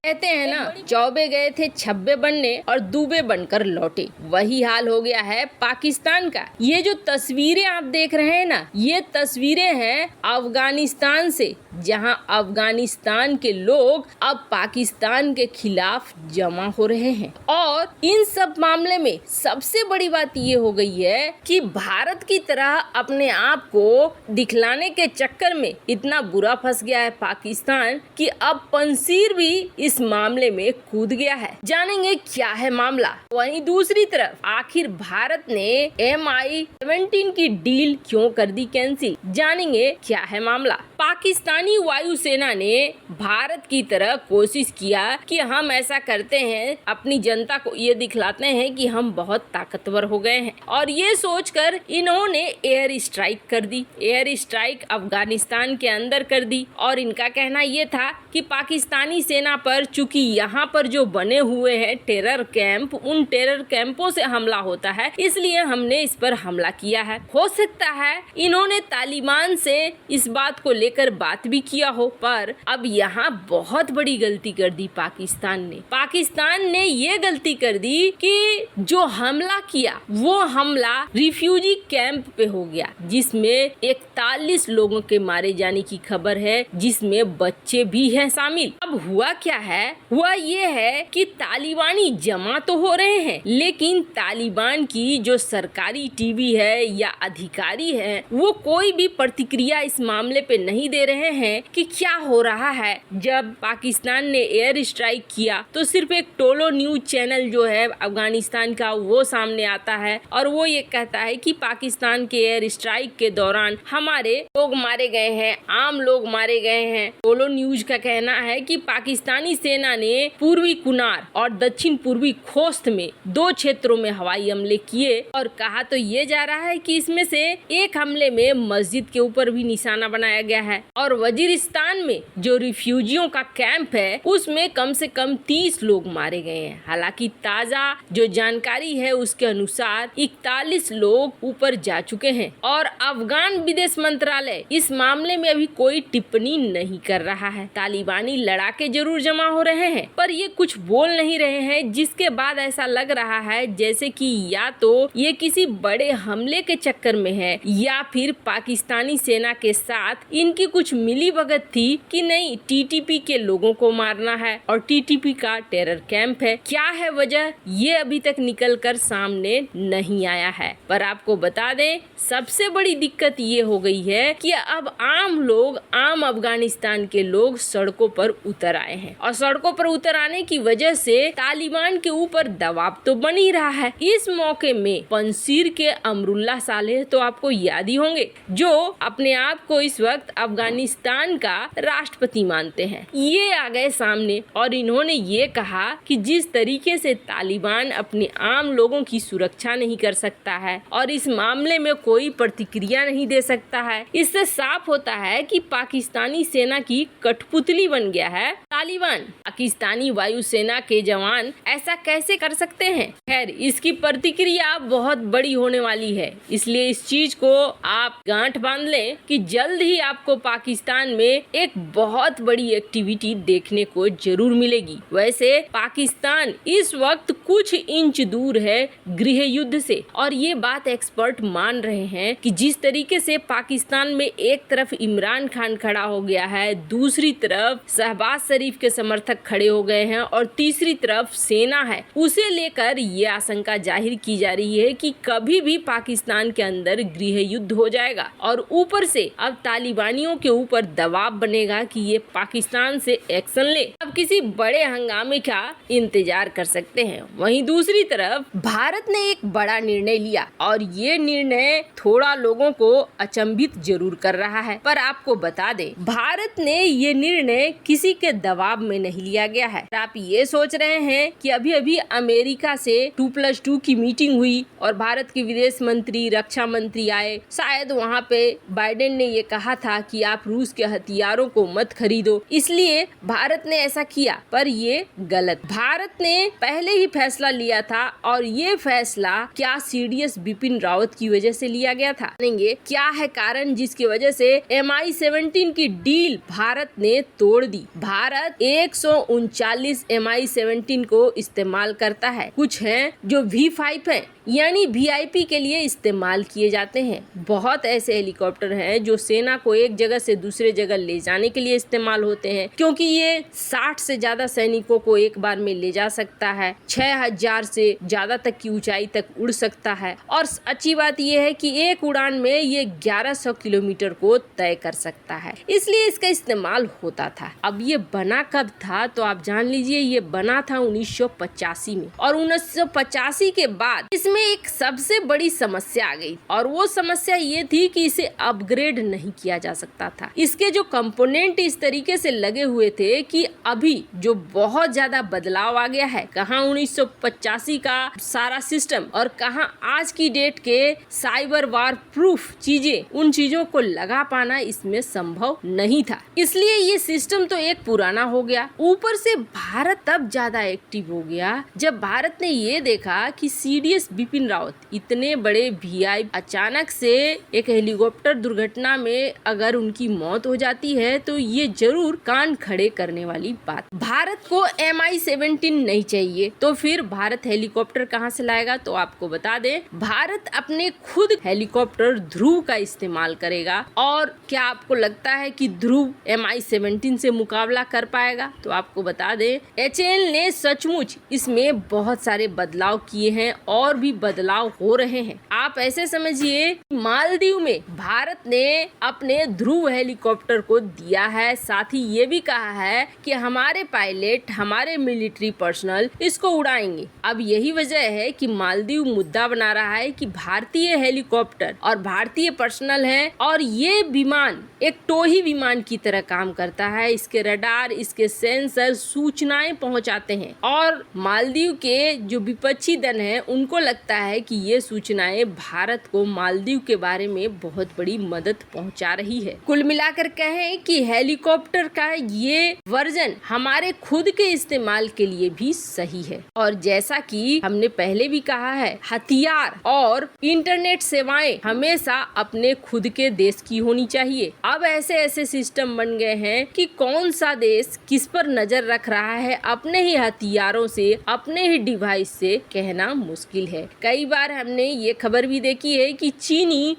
कहते हैं ना, चौबे गए थे छब्बे बनने और दूबे बनकर लौटे। वही हाल हो गया है पाकिस्तान का। ये जो तस्वीरें आप देख रहे हैं ना, ये तस्वीरें हैं अफगानिस्तान से, जहां अफगानिस्तान के लोग अब पाकिस्तान के खिलाफ जमा हो रहे हैं। और इन सब मामले में सबसे बड़ी बात ये हो गई है कि भारत की तरह अपने आप को दिखलाने के चक्कर में इतना बुरा फंस गया है पाकिस्तान कि अब पंसीर भी इस मामले में कूद गया है। जानेंगे क्या है मामला। वहीं दूसरी तरफ आखिर भारत ने MI-17 की डील क्यों कर दी कैंसिल, जानेंगे क्या है मामला। पाकिस्तानी वायुसेना ने भारत की तरह कोशिश किया कि हम ऐसा करते हैं, अपनी जनता को ये दिखलाते हैं कि हम बहुत ताकतवर हो गए हैं, और ये सोचकर इन्होंने एयर स्ट्राइक कर दी। एयर स्ट्राइक अफगानिस्तान के अंदर कर दी और इनका कहना ये था कि पाकिस्तानी सेना पर, चूंकि यहाँ पर जो बने हुए हैं टेरर कैंप, उन टेरर कैंपों से हमला होता है, इसलिए हमने इस पर हमला किया है। हो सकता है इन्होंने तालिबान से इस बात को लेकर बात भी किया हो, पर अब यहाँ बहुत बड़ी गलती कर दी पाकिस्तान ने। पाकिस्तान ने ये गलती कर दी कि जो हमला किया वो हमला रिफ्यूजी कैंप पे हो गया, जिसमें 41 लोगों के मारे जाने की खबर है, जिसमें बच्चे भी हैं शामिल। अब हुआ क्या है, हुआ ये है कि तालिबानी जमा तो हो रहे हैं, लेकिन तालिबान की जो सरकारी टीवी है या अधिकारी है, वो कोई भी प्रतिक्रिया इस मामले पे नहीं दे रहे हैं कि क्या हो रहा है। जब पाकिस्तान ने एयर स्ट्राइक किया तो सिर्फ एक टोलो न्यूज चैनल जो है अफगानिस्तान का, वो सामने आता है और वो ये कहता है कि पाकिस्तान के एयर स्ट्राइक के दौरान हमारे लोग मारे गए हैं, आम लोग मारे गए हैं। टोलो न्यूज का कहना है कि पाकिस्तानी सेना ने पूर्वी कुनार और दक्षिण पूर्वी खोस्त में 2 क्षेत्रों में हवाई हमले किए, और कहा तो ये जा रहा है कि इसमें से एक हमले में मस्जिद के ऊपर भी निशाना बनाया गया है, और वजीरिस्तान में जो रिफ्यूजियों का कैंप है उसमें कम से कम 30 लोग मारे गए हैं। हालांकि ताजा जो जानकारी है उसके अनुसार 41 लोग ऊपर जा चुके हैं, और अफगान विदेश मंत्रालय इस मामले में अभी कोई टिप्पणी नहीं कर रहा है। तालिबानी लड़ाके जरूर जमा हो रहे हैं, पर ये कुछ बोल नहीं रहे हैं, जिसके बाद ऐसा लग रहा है जैसे कि या तो ये किसी बड़े हमले के चक्कर में है, या फिर पाकिस्तानी सेना के साथ इनकी कुछ मिली भगत थी कि नहीं, TTP के लोगों को मारना है और TTP का टेरर कैंप है। क्या है वजह, ये अभी तक निकल कर सामने नहीं आया है। पर आपको बता दें, सबसे बड़ी दिक्कत ये हो गई है कि अब आम लोग, आम अफगानिस्तान के लोग सड़कों पर उतर आए हैं, और सड़कों पर उतर आने की वजह से तालिबान के ऊपर दबाव तो बन ही रहा है। इस मौके में पंसीर के अमरुल्लाह सालेह तो आपको याद ही होंगे, जो अपने आप को इस वक्त अफगानिस्तान का राष्ट्रपति मानते हैं। ये आ गए सामने और इन्होंने ये कहा कि जिस तरीके से तालिबान अपने आम लोगों की सुरक्षा नहीं कर सकता है और इस मामले में कोई प्रतिक्रिया नहीं दे सकता है, इससे साफ होता है कि पाकिस्तानी सेना की कठपुतली बन गया है तालिबान। पाकिस्तानी वायुसेना के जवान ऐसा कैसे कर सकते हैं? खैर, इसकी प्रतिक्रिया बहुत बड़ी होने वाली है, इसलिए इस चीज को आप गांठ बांध लें कि जल्द ही आपको पाकिस्तान में एक बहुत बड़ी एक्टिविटी देखने को जरूर मिलेगी। वैसे पाकिस्तान इस वक्त कुछ इंच दूर है गृह युद्ध से, और ये बात एक्सपर्ट मान रहे हैं कि जिस तरीके से पाकिस्तान में एक तरफ इमरान खान खड़ा हो गया है, दूसरी तरफ शहबाज शरीफ के समर्थक खड़े हो गए हैं, और तीसरी तरफ सेना है, उसे लेकर ये आशंका जाहिर की जा रही है कि कभी भी पाकिस्तान के अंदर गृह युद्ध हो जाएगा, और ऊपर से अब तालिबानियों के ऊपर दबाव बनेगा कि ये पाकिस्तान से एक्शन ले। अब किसी बड़े हंगामे का इंतजार कर सकते हैं। वहीं दूसरी तरफ भारत ने एक बड़ा निर्णय लिया, और ये निर्णय थोड़ा लोगों को अचंभित जरूर कर रहा है, पर आपको बता दें, भारत ने ये निर्णय किसी के दबाव में नहीं लिया गया है। आप ये सोच रहे हैं कि अभी अभी अमेरिका से 2+2 की मीटिंग हुई और भारत के विदेश मंत्री, रक्षा मंत्री आए, शायद वहाँ पे बाइडेन ने ये कहा था कि आप रूस रूस के हथियारों को मत खरीदो, इसलिए भारत ने ऐसा किया, पर ये गलत। भारत ने पहले ही फैसला लिया था और ये फैसला क्या CDS बिपिन रावत की वजह से लिया गया था। जानेंगे क्या है कारण जिसकी वजह से Mi-17 की डील भारत ने तोड़ दी। भारत 139 Mi-17 को इस्तेमाल करता है। कुछ हैं जो V5 है यानी VIP के लिए इस्तेमाल किए जाते हैं। बहुत ऐसे हेलीकॉप्टर हैं जो सेना को एक जगह से दूसरे जगह ले जाने के लिए इस्तेमाल होते हैं, क्योंकि ये 60 से ज्यादा सैनिकों को एक बार में ले जा सकता है, 6000 से ज्यादा तक की ऊंचाई तक उड़ सकता है और अच्छी बात यह है कि एक उड़ान में ये 1100 किलोमीटर को तय कर सकता है, इसलिए इसका इस्तेमाल होता था। अब ये बना कब था तो आप जान लीजिए, ये बना था 1985 में और 1985 के बाद इसमें एक सबसे बड़ी समस्या आ गई और वो समस्या ये थी कि इसे अपग्रेड नहीं किया जा सकता था। इसके जो कंपोनेंट इस तरीके से लगे हुए थे कि अभी जो बहुत ज्यादा बदलाव आ गया है, कहाँ 1985 का सारा सिस्टम और कहाँ आज की डेट के साइबर वार प्रूफ चीजें, उन चीजों को लगा पाना इसमें संभव नहीं था। इसलिए ये सिस्टम तो एक पुराना हो गया, ऊपर से भारत तब ज्यादा एक्टिव हो गया जब भारत ने ये देखा कि CDS बिपिन रावत इतने बड़े VI अचानक से एक हेलीकॉप्टर दुर्घटना में अगर उनकी मौत हो जाती है तो ये जरूर कान खड़े करने वाली बात। भारत को Mi-17 नहीं चाहिए तो फिर भारत हेलीकॉप्टर कहाँ से लाएगा? तो आपको बता दें, भारत अपने खुद हेलीकॉप्टर ध्रुव का इस्तेमाल करेगा। और क्या आपको लगता है कि ध्रुव Mi-17 से मुकाबला कर पाएगा? तो आपको बता दें, HAL ने सचमुच इसमें बहुत सारे बदलाव किए हैं और भी बदलाव हो रहे हैं। आप ऐसे समझिए, मालदीव में भारत ने अपने ध्रुव हेलीकॉप्टर को दिया है, साथ ही ये भी कहा है कि हमारे पायलट, हमारे मिलिट्री पर्सनल इसको उड़ाएंगे। अब यही वजह है कि मालदीव मुद्दा बना रहा है कि भारतीय हेलीकॉप्टर और भारतीय पर्सनल है और ये विमान एक टोही विमान की तरह काम करता है। इसके रडार, इसके सेंसर सूचनाएं पहुंचाते हैं और मालदीव के जो विपक्षी दल हैं उनको लगता है कि ये सूचनाएं भारत को मालदीव के बारे में बहुत बड़ी मदद पहुंचा रही है। कुल मिलाकर कहें कि हेलीकॉप्टर का ये वर्जन हमारे खुद के इस्तेमाल के लिए भी सही है और जैसा कि हमने पहले भी कहा है, हथियार और इंटरनेट सेवाएं हमेशा अपने खुद के देश की होनी चाहिए। अब ऐसे ऐसे सिस्टम बन गए हैं कि कौन सा देश किस पर नजर रख रहा है, अपने ही हथियारों से, अपने ही डिवाइस से कहना मुश्किल है। कई बार हमने ये खबर भी देखी है कि चीनी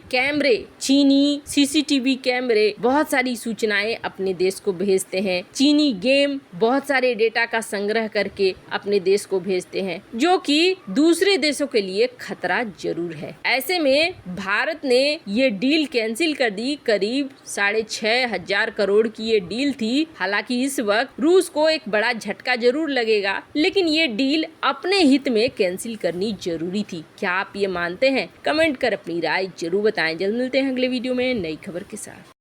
CCTV कैमरे बहुत सारी सूचनाएं अपने देश को भेजते हैं। चीनी गेम बहुत सारे डेटा का संग्रह करके अपने देश को भेजते हैं, जो कि दूसरे देशों के लिए खतरा जरूर है। ऐसे में भारत ने ये डील कैंसिल कर दी। करीब 6,500 करोड़ की ये डील थी। हालांकि इस वक्त रूस को एक बड़ा झटका जरूर लगेगा, लेकिन ये डील अपने हित में कैंसिल करनी जरूरी थी। क्या आप ये मानते हैं? कमेंट कर अपनी राय जरूर बताएं। जल्द मिलते हैं अगले वीडियो में नई खबर के साथ।